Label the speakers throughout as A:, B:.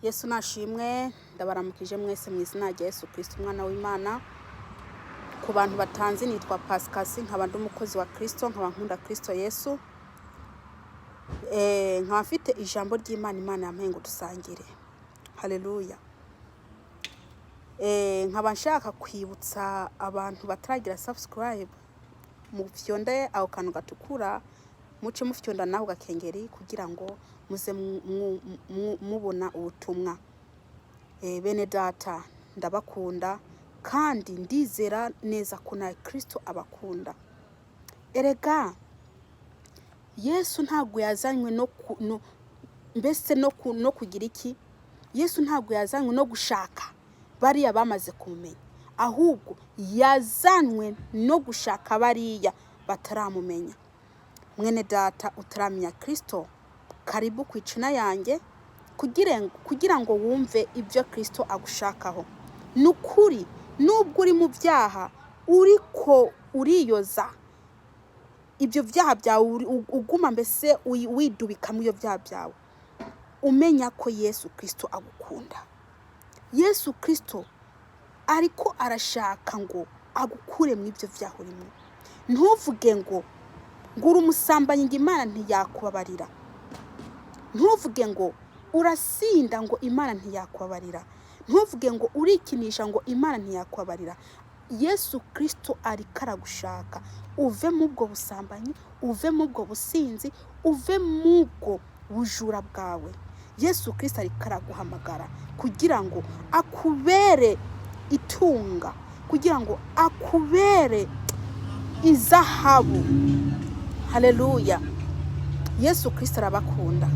A: Yesu nashimwe, ndabaramukije mwese mu izina rya Yesu Kristo umwana w'Imana. Ku bantu batanzi nitwa Pascasi, nkaba ndi umukozi wa Kristo, nkaba nkunda Kristo Yesu. Nkaba mfite ijambo ry'Imana, Imana yampaye ngo dusangire. Haleluya. Nkaba nshaka kwibutsa abantu bataragira subscribe, mu fyonde aho kantu gatukura, muce mufyonda naho gakengeri kugira ngo muze mubona ubutumwa. Bene data, ndabakunda kandi ndizera neza ko na Kristo abakunda. Erega Yesu ntabwo yazanywe no kugira iki? Yesu ntabwo yazanywe no gushaka bariya bamaze kumenya, ahubwo yazanywe no gushaka bariya bataramumenya. Mwene data utaramenya Kristo, karibu kwicuna yanjye kugira ngo wumve ibyo Kristo agushakaho. Nukuri nubwo uri mu byaha uriko uriyoza ibyo byaha byawe, uguma mbese widubika mu byaha byawe, umenya ko Yesu Kristo agukunda. Yesu Kristo ariko arashaka ngo agukure mu ibyo byaha urimo. Ntuvuge ngo uri umusambanyi ngo Imana ntiyakubabarira. Ntuvuge ngo urasinda ngo Imana ntiyakubabarira. Ntuvuge ngo urikinisha ngo Imana ntiyakubabarira. Yesu Kristo ariko aragushaka. Uve mu bwo busambanyi, uve mu bwo businzi, uve mu bwo bujura bwawe. Yesu Kristo ariko araguhamagara kugira ngo akubere itunga, kugira ngo akubere izahabu. Haleluya. Yesu Kristo arabakunda.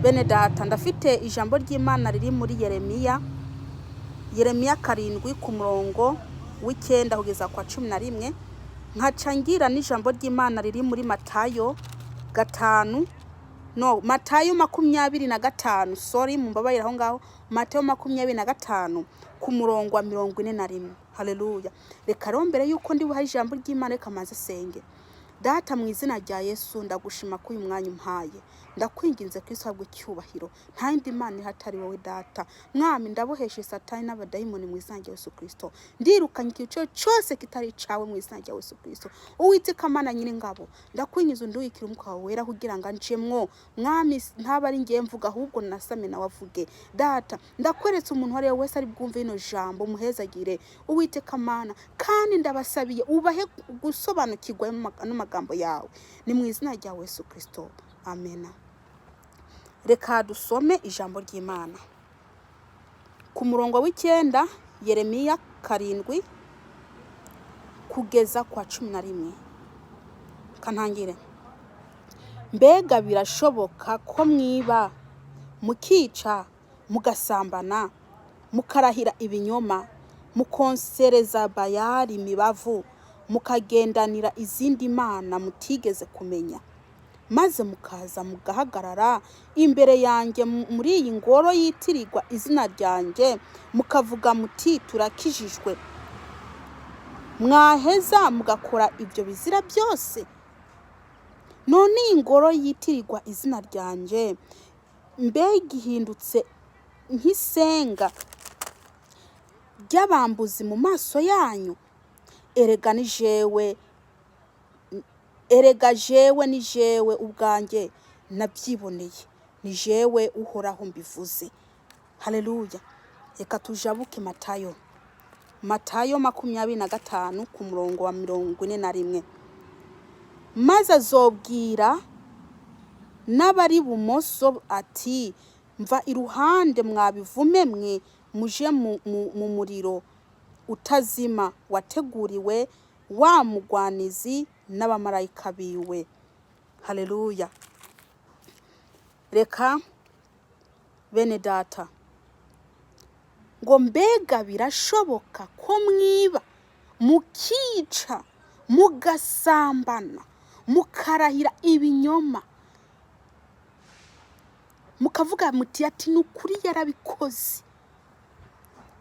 A: Bene data, ndafite ijambo ry'Imana riri muri Yeremiya 7 ku murongo w'9 kugeza kwa 11. Nkacangira n'ijambo ry'Imana riri muri Matayo 25, sorry mumbabarira aho ngaho, Matayo 25 ku murongo wa 41. Haleluya. Reka rero mbere yuko ndi buha ijambo ry'Imana reka maze senge. Data, mu izina rya Yesu ndagushima ko uyu mwanya umpaye. Ndakwinginze Kristo habwe cyubahiro. Nta yindi Imana ihatari wowe Data. Mwami, ndaboheshe Satani n'abadayimoni mu izina rya Yesu Kristo. Ndirukanye ikico cyose kitari cawe mu izina rya Yesu Kristo. Uwiteka Mana nyine ngabo, ndakwingiza unduyikira umwuka wawe wera kugira ngo anjemwo. Mwami, ntaba ari ngiye mvuga ahubwo nasame nawe avuge. Data, ndakweretse umuntu wari wese ari bwumve ino jambo muhezagire. Uwiteka Mana, kandi ndabasabiye ubahe gusobanukirwa n'amagambo yawe. Ni mu izina rya Yesu Kristo. Amen. Reka dusome ijambo ry'Imana. Ku murongo w'9, Yeremiya 7 kugeza kwa 11. Kantangire. Mbega birashoboka ko mwiba, mukica, mugasambana, mukarahira ibinyoma, mukonsereza bayari imibavu, mukagendanira izindi mana mutigeze kumenya, maze mukaza mugahagarara imbere yanjye muri iyi ngoro yitirirwa izina ryanjye, mukavuga muti turakijijwe. Mwaheza mugakora ibyo bizira byose. None iyi ngoro yitirirwa izina ryanjye mbega ihindutse nk'isenga ry'abambuzi mu maso yanyu. Erega jewe ni jewe ubwanjye nabyiboneye, ni jewe uhoraho mbivuze. Haleluya. Reka tujabuke Matayo 25 ku murongo wa 41. Maze azobwira n'abari bumoso ati, mva iruhande mwabivume mwe, muje mu muriro utazima wateguriwe wa mugwanizi n'abamarayika biwe. Haleluya. Reka bene data, ngo mbega birashoboka ko mwiba, mukica, mugasambana, mukarahira ibinyoma, mukavuga muti ati nukuri yarabikoze,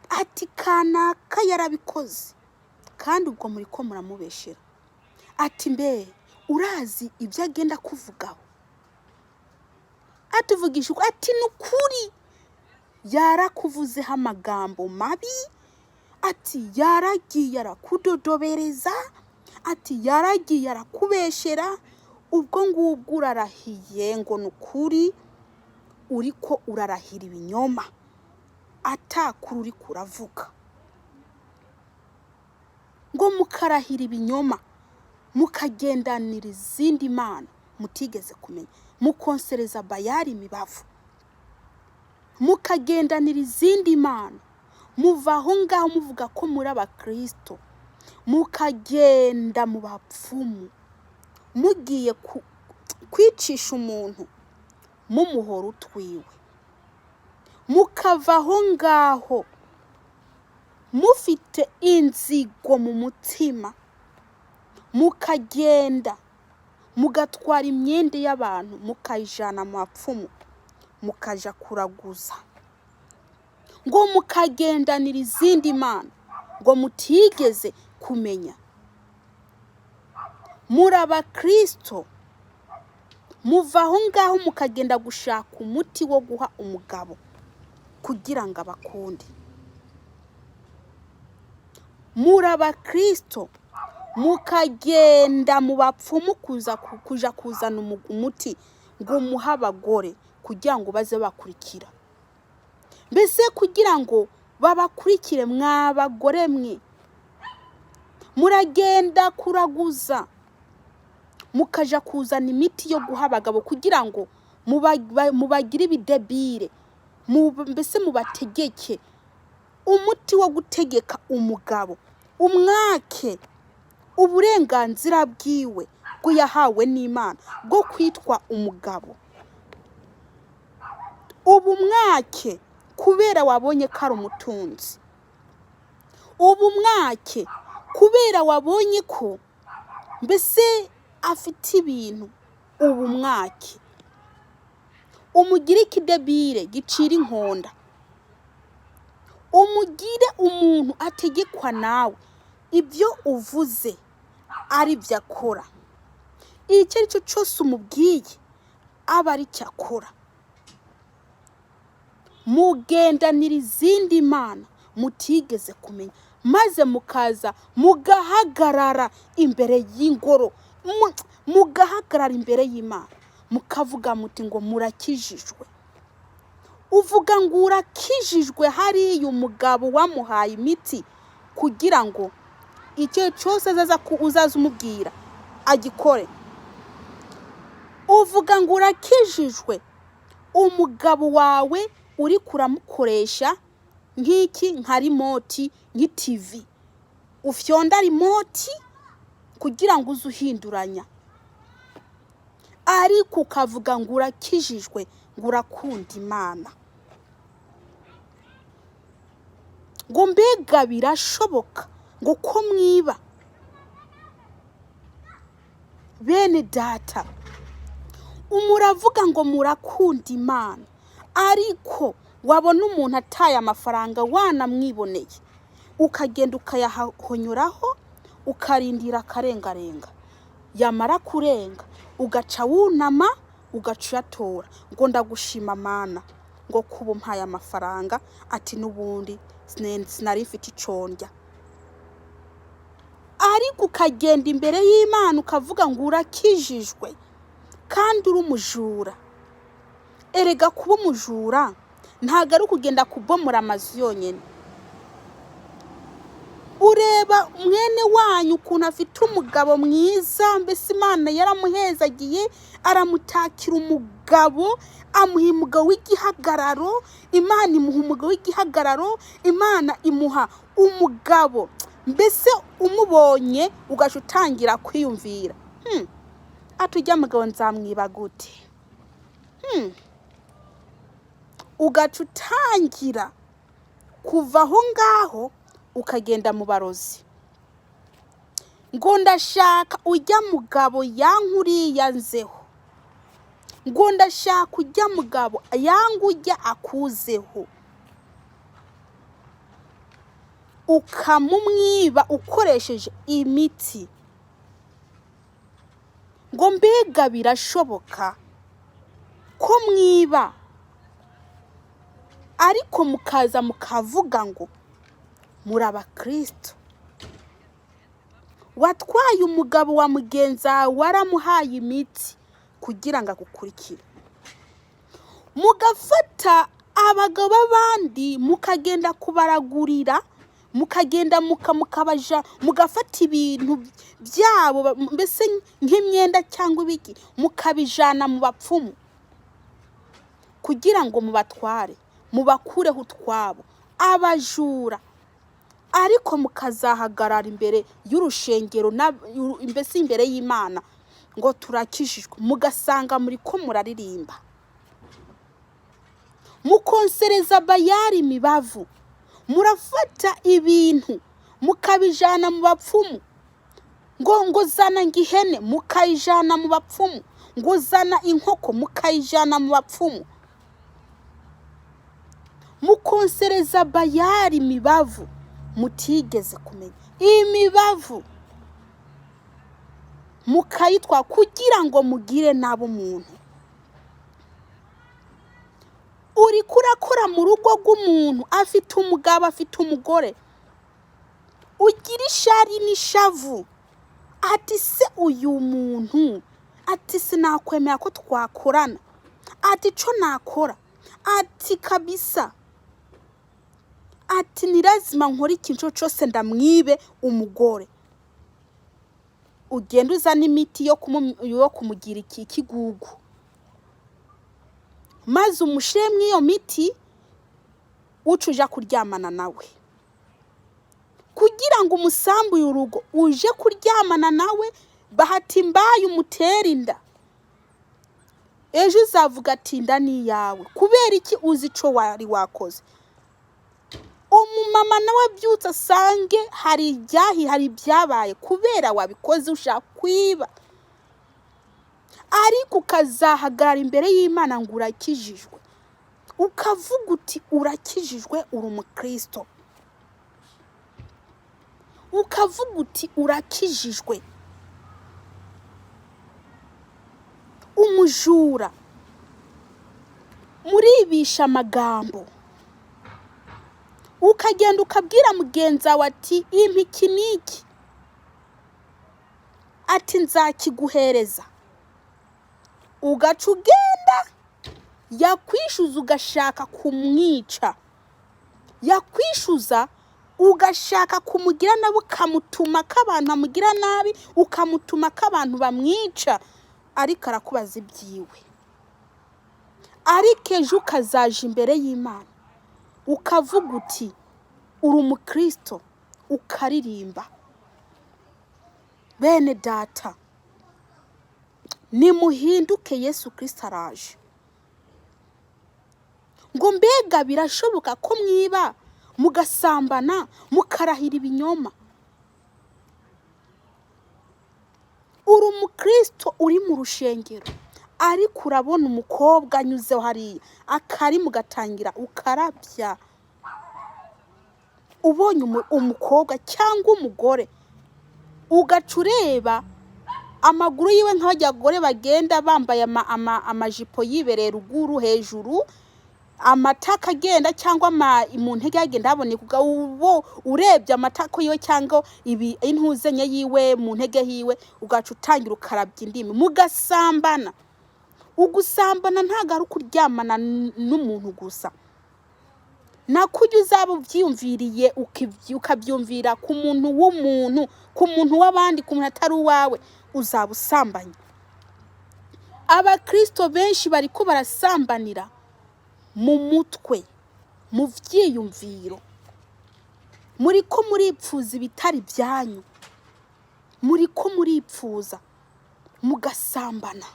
A: ati kanaka yarabikoze, kandi ubwo muri ko muramubeshera. Ati mbe urazi ibyo agenda kuvugaho? Atuvugisha ati nukuri yarakuvuzeho amagambo mabi, ati yaragiye arakudodobereza, ati yaragiye arakubeshera, ubwo ngubwo urarahiye ngo nukuri uriko urarahira ibinyoma atakuri uri kuravuga, ngo mukarahira ibinyoma, mukagendanira izindi mana mutigeze kumenya, mukonsereza bayari imibavu, mukagendanira izindi mana, muva aho ngaho muvuga ko muri abakristo, mukagenda mu bapfumu, mugiye kwicisha umuntu mumuhora utwiwe, mukava aho ngaho mufite inzigo mu mutima, mukagenda mugatwara imyenda y'abantu mukayijana mu bapfumu, mukaja kuraguza, ngo mukagendanira izindi mana ngo mutigeze kumenya. Muri abakristo, muva aho ngaho mukagenda gushaka umuti wo guha umugabo kugira ngo abakunde. Muri abakristo, mukagenda mu bapfumu kuja kuzana umuti ngo muhe abagore kugira ngo baze bakurikira. Mbese kugira ngo babakurikire mw'abagore mwe, muragenda kuraguza, mukaja kuzana imiti yo guha abagabo kugira ngo mubagire ibidebire, mbese mubategeke umuti wo gutegeka umugabo, umwake uburenganzira bwiwe bwo yahawe n'Imana bwo kwitwa umugabo. Ubu mwake kubera wabonye ko ari umutunzi, ubu mwake kubera wabonye ko mbese afite ibintu, ubu mwake umugire ikidebire gicira inkonda, umugire umuntu ategekwa nawe, ibyo uvuze ari byo akora, icyo ari cyo cyose umubwiye aba ari cyo akora. Mugendanira izindi mana mutigeze kumenya, maze mukaza mugahagarara imbere y'ingoro, mugahagarara imbere y'Imana, mukavuga muti ngo murakijijwe. Uvuga ngo urakijijwe, hariya umugabo wamuhaye imiti kugira ngo icyo cyose uzaza umubwira agikore. Uvuga ngo urakijijwe, umugabo wawe uri kuramukoresha nk'iki, nka remote, nk'TV, ufyonda remote kugira ngo uze uhinduranya, ariko ukavuga ngo urakijijwe, ngo urakunda Imana. Ngo mbega birashoboka ngo ko mwiba? Bene data, umuravuga ngo murakunda Imana, ariko wabona umuntu ataye amafaranga wanamwiboneye, ukagenda ukayahonyuraho, ukarindira akarengarenga, yamara kurenga ugaca wunama, ugaca uyatora, ngo ndagushima Mana ngo kuba umpaye amafaranga, ati n'ubundi sinari mfite ico ndya. Ariko ukagenda imbere y'Imana ukavuga ngo urakijijwe kandi uri umujura. Erega kuba umujura ntago ari ukugenda kubomora amazu yonyine. Ureba mwene wanyu ukuntu afite umugabo mwiza, mbese Imana yaramuhezagiye, aramutakira umugabo, amuha umugabo w'igihagararo, Imana imuha umugabo w'igihagararo, Imana imuha umugabo, mbese umubonye ugaca utangira kwiyumvira, atujya mugabo nzamwiba gute? Ugaca utangira kuva aho ngaho ukagenda mu barozi, ngo ndashaka ujya mugabo yankuriya nzeho, ngo ndashaka ujya mugabo yanga ujya akuzeho, ukamumwiba ukoresheje imiti. Ngo mbega birashoboka ko mwiba ariko mukaza mukavuga ngo muri abakristo. Watwaye umugabo wa mugenzi wawe waramuhaye imiti kugira ngo agukurikire, mugafata abagabo b'abandi mukagenda kubaragurira, mukagenda mukabaja, mugafata ibintu byabo mbese nk'imyenda cyangwa ibiki mukabijana mu bapfumu kugira ngo mubatware, mubakureho utwabo, abajura. Ariko mukazahagarara imbere y'urushengero mbese imbere y'Imana ngo turakijijwe, mugasanga muri ko muraririmba, mukonsereza bayari imibavu, murafata ibintu mukabijana mu bapfumu, ngo zana ngihene mukayijana mu bapfumu, ngo zana inkoko mukayijana mu bapfumu, mukonsereza bayari imibavu mutigeze kumenya. Imibavu mukayitwa kugira ngo mugire nabo muntu. Uri kurakora mu rugo rw'umuntu afite umugabo afite umugore, ugira ishari n'ishavu, ati se uyu muntu, ati sinakwemera ko twakorana, ati co nakora, ati kabisa, ati ni lazima nkora ikintu cyose ndamwibe umugore. Ugenda uzana imiti yo kumugira ikigugu, maze umushire mw'iyo miti ucuja kuryamana nawe, kugira ngo umusambuye urugo uje kuryamana nawe, bahati mbaye umutera inda. Ejo uzavuga ati inda ni yawe, kubera iki? Uzi ico wari wakoze. Umumama nawe byutse asange hari ibyahi, hari ibyabaye kubera wabikoze ushaka kwiba. Ariko ukazahagarara imbere y'Imana ngo urakijijwe, ukavuga uti urakijijwe, uri umukristo, ukavuga uti urakijijwe. Umujura muribisha amagambo, ukagenda ukabwira mugenzi wawe ati impiki niki, ati nzakiguhereza, ugaca ugenda, yakwishuza ugashaka kumwica, yakwishuza ugashaka kumugira nabi, ukamutuma k'abantu bamugira nabi, ukamutuma k'abantu bamwica, ariko arakubaza ibyiwe. Ariko ejo ukazaje imbere y'Imana ukavuga uti uri umukristo, ukaririmba. Bene data, nimuhinduke, Yesu Kristo araje. Ngo mbega birashoboka ko mwiba, mugasambana, mukarahira ibinyoma? Uri umukristo uri mu rushengero, ariko urabona umukobwa anyuzeho hariya akari mugatangira ukarabya. Ubonye umukobwa cyangwa umugore ugaca ureba amaguru yiwe nk'abagore bagenda bambaye amajipo yibereye ruguru, hejuru amataka agenda cyangwa mu ntege agenda haboneka, urebye amatako yiwe cyangwa intuzenye yiwe mu ntege hiwe, ugaca utangira ukarabya indimi, mugasambana. Ugusambana ntago ari ukuryamana n'umuntu gusa, nakujya uzaba ubyiyumviriye ukabyumvira ku muntu w'umuntu, ku muntu w'abandi, ku muntu atari uwawe, uzaba usambanye. Abakristo benshi bariko barasambanira mu mutwe, mu vyiyumviro, muriko muripfuza ibitari byanyu, muriko muripfuza mugasambana.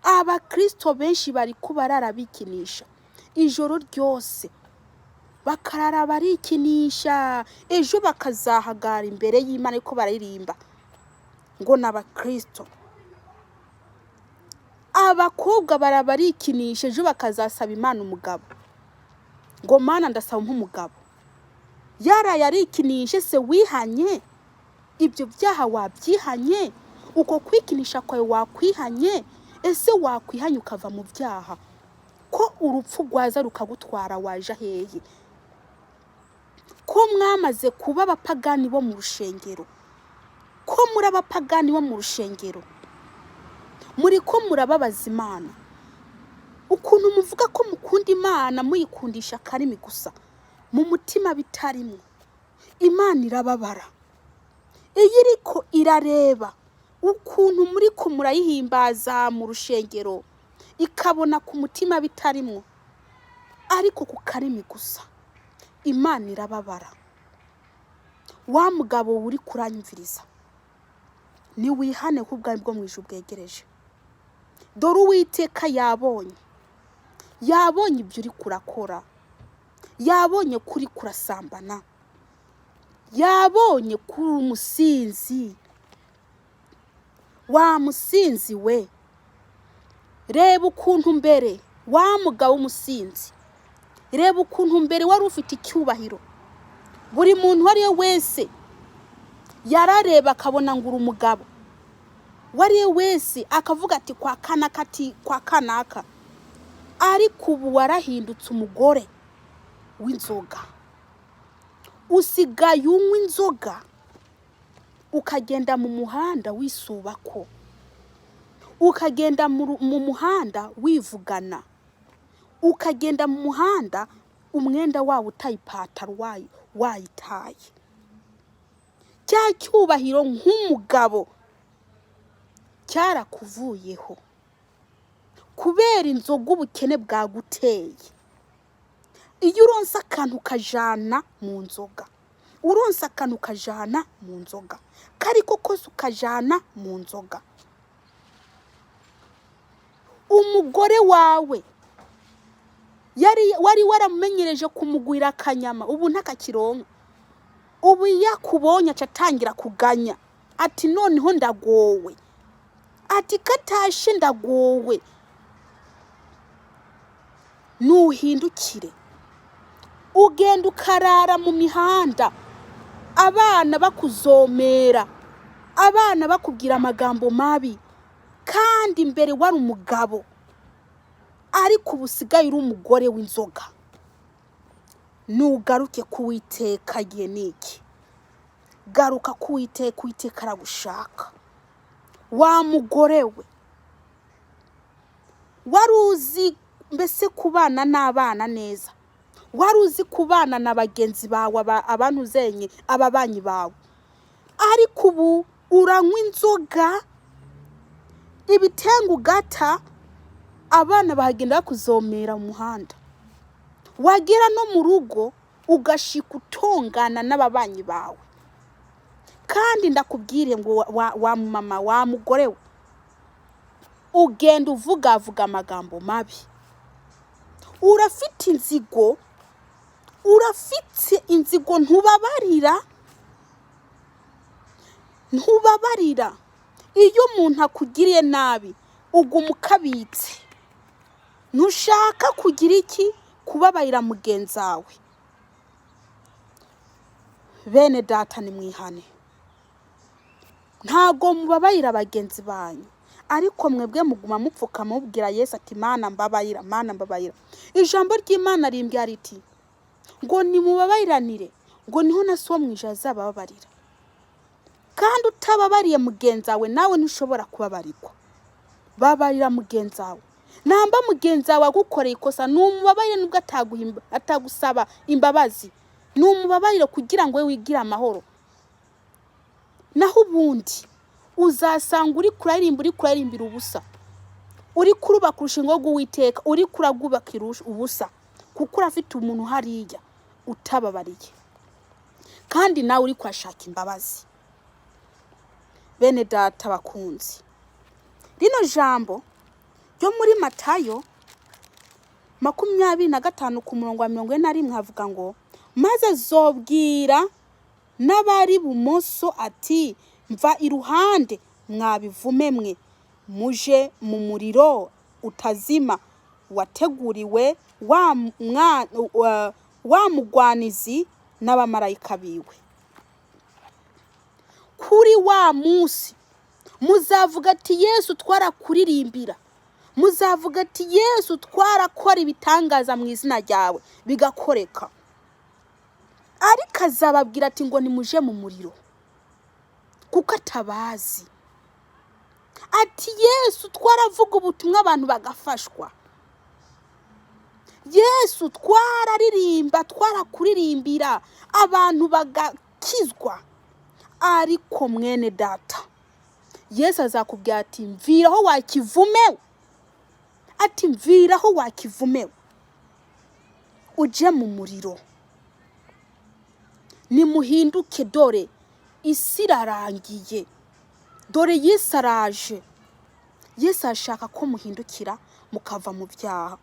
A: Abakristo benshi bariko barara bikinisha ijoro ryose, bakarara barikinisha, ejo bakazahagara imbere y'Imana ariko baririmba ngo n'abakristo. Abakobwa barabarikinisha, ejo bakazasaba Imana umugabo, ngo Mana ndasaba nk'umugabo. Yaraye arikinishe, se wihanye? Ibyo byaha wabyihanye? Uko kwikinisha kwawe wakwihanye? Ese wakwihanye ukava mu byaha? Ko urupfu rwaza rukagutwara waje hehe? Ko mwamaze kuba abapagani bo mu rushengero, ko muri abapagani bo mu rushengero, muri ko murababaza Imana. Ukuntu muvuga ko mukunda Imana muyikundisha akarimi gusa, mu mutima bitarimo. Imana irababara. Iyo iriko irareba ukuntu muri ko murayihimbaza mu rushengero, ikabona ku mutima bitarimo, ariko ku karimi gusa, Imana irababara. Wa mugabo uri kuranyumviriza, ni wihane ko ubwami bwo mu ijuru bwegereje. Dore Uwiteka yabonye ibyo uri kurakora, yabonye kuri kurasambana, yabonye kuri umusinzi. Wa musinzi we, reba ukuntu mbere, wa mugabo w'umusinzi, reba ukuntu mbere wari ufite icyubahiro. Buri muntu wari we wese yarareba akabona ngo uri umugabo. Wari we wese akavuga ati kwa kanaka, ati kwa kanaka. Ariko ubu warahindutse umugore w'inzoga. Usigaye unywa inzoga, ukagenda mu muhanda wisubako, ukagenda mu muhanda wivugana, ukagenda mu muhanda umwenda wawe utayipataro wayitaye. Cya cyubahiro nk'umugabo cyarakuvuyeho kubera inzoga ubukene bwaguteye. Iyo uronse akantu ukajana mu nzoga, uronse akantu ukajana mu nzoga, kariko kose ukajana mu nzoga. Umugore wawe wari waramumenyereje kumugwira akanyama, ubu ntakakironka. Ubu yakubonye acatangira kuganya, ati noneho ndagowe, ati katashe ndagowe. Nuhindukire ugenda ukarara mu mihanda, abana bakuzomera, abana bakubwira amagambo mabi, kandi mbere wari umugabo, ariko ubusigaye uri umugore w'inzoga. Nugaruke kuwiteka gihe niki, garuka kuwiteka, Uwiteka aragushaka. Wa mugore we, waruzi mbese kubana n'abana neza, waruzi kubana na bagenzi bawe, abantu zenye ababanyi bawe, ariko ubu uranywa inzoga, ibitengu gata, abana bahagenda bakuzomera mu muhanda. Wagera no mu rugo ugashika utongana n'ababanyi bawe. Kandi ndakubwire ngo wa mama, wa mugore we, ugenda uvuga amagambo mabi. Urafite inzigo, ntubabarira. Iyo umuntu akugiriye nabi uguma ukabitse, ntushaka kugira iki, kubabarira mugenzi wawe. Bene data ni mwihane, ntago mubabarira bagenzi banyu, ariko mwebwe muguma mupfuka mubwira Yesu ati Mana mbabarira, Mana mbabarira. Ijambo ry'Imana rimbwira riti ngo nimubabariranire, ngo niho na so mu ijuru azababarira. Kandi utababariye mugenzi wawe nawe ntushobora kubabarirwa. Babarira mugenzi wawe. Namba mugenzi wawe agukoreye ikosa, numubabarire nubwo atagusaba imbabazi, numubabarire kugira ngo we wigire amahoro. Naho ubundi uzasanga uri kurarimbira ubusa, uri kurubaka urushingo rw'Uwiteka, uri kuragubakira ubusa, kuko urafite umuntu hariya utababariye, kandi nawe uri kwashaka imbabazi. Bene data bakunzi, rino jambo ryo muri Matayo 25 ku murongo wa 41 havuga ngo, maze zobwira n'abari bumoso ati mva iruhande mwabivume mwe, muje mu muriro utazima wateguriwe wa mugwanizi n'abamarayika biwe. Kuri wa munsi muzavuga ati Yesu twarakuririmbira, muzavuga ati Yesu twarakora ibitangaza mu izina ryawe bigakoreka. Ariko azababwira ati ngo nimuje mu muriro kuko atabazi. Ati Yesu twaravuga ubutumwa abantu bagafashwa. Yesu twararirimba twarakuririmbira abantu bagakizwa. Ariko mwene data, Yesu azakubwira ati mviraho wakivumewe. Ati mviraho wakivumewe uje mu muriro. Nimuhinduke dore isi irarangiye. Dore Yesu araje. Yesu ashaka ko muhindukira mukava mu byaha.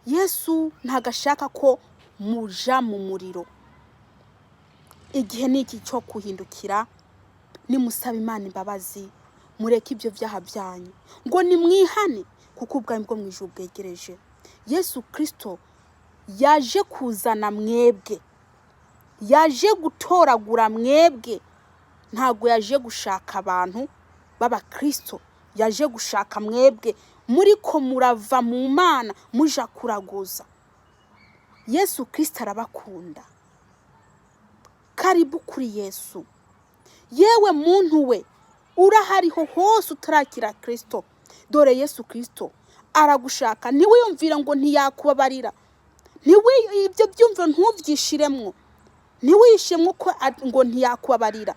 A: Yesu ntagashaka ko muja mu muriro. Igihe niki cyo kuhindukira, nimusaba Imana imbabazi, mureke ibyo byaha byanyu, ngo nimwihane kuko ubwami bwo mu ijuru bwegereje. Yesu Kristo yaje kuzana mwebwe, yaje gutoragura mwebwe. Ntago yaje gushaka abantu b'abakristo, yaje gushaka mwebwe muriko murava mu Mana muja kuraguza. Yesu Kristo arabakunda. Karibu kuri Yesu. Yewe muntu we urahariho hose utarakira Kristo, dore Yesu Kristo aragushaka. Ntiwiyumvira ngo ntiyakubabarira, ibyo byumviro ntubyishiremwo, ntiwishemwe ko ngo ntiyakubabarira.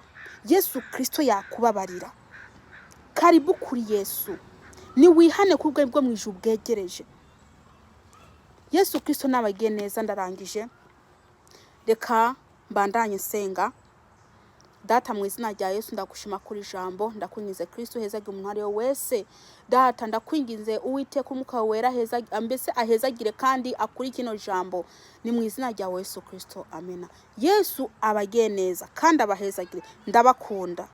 A: Yesu Kristo yakubabarira. Karibu kuri Yesu. Niwihane ku bwami bwo mu ijuru bwegereje. Yesu Kristo nabagiye neza. Ndarangije, reka mbandanye senga. Data mu izina rya Yesu ndagushima kuri ijambo, ndakwingize Kristo hezage umuntu ari wese. Data ndakwingize Uwiteka umwuka wera mbese ahezagire kandi akuri kino jambo, ni mu izina rya Yesu Kristo, amena. Yesu abagiye neza kandi abahezagire. Ndabakunda.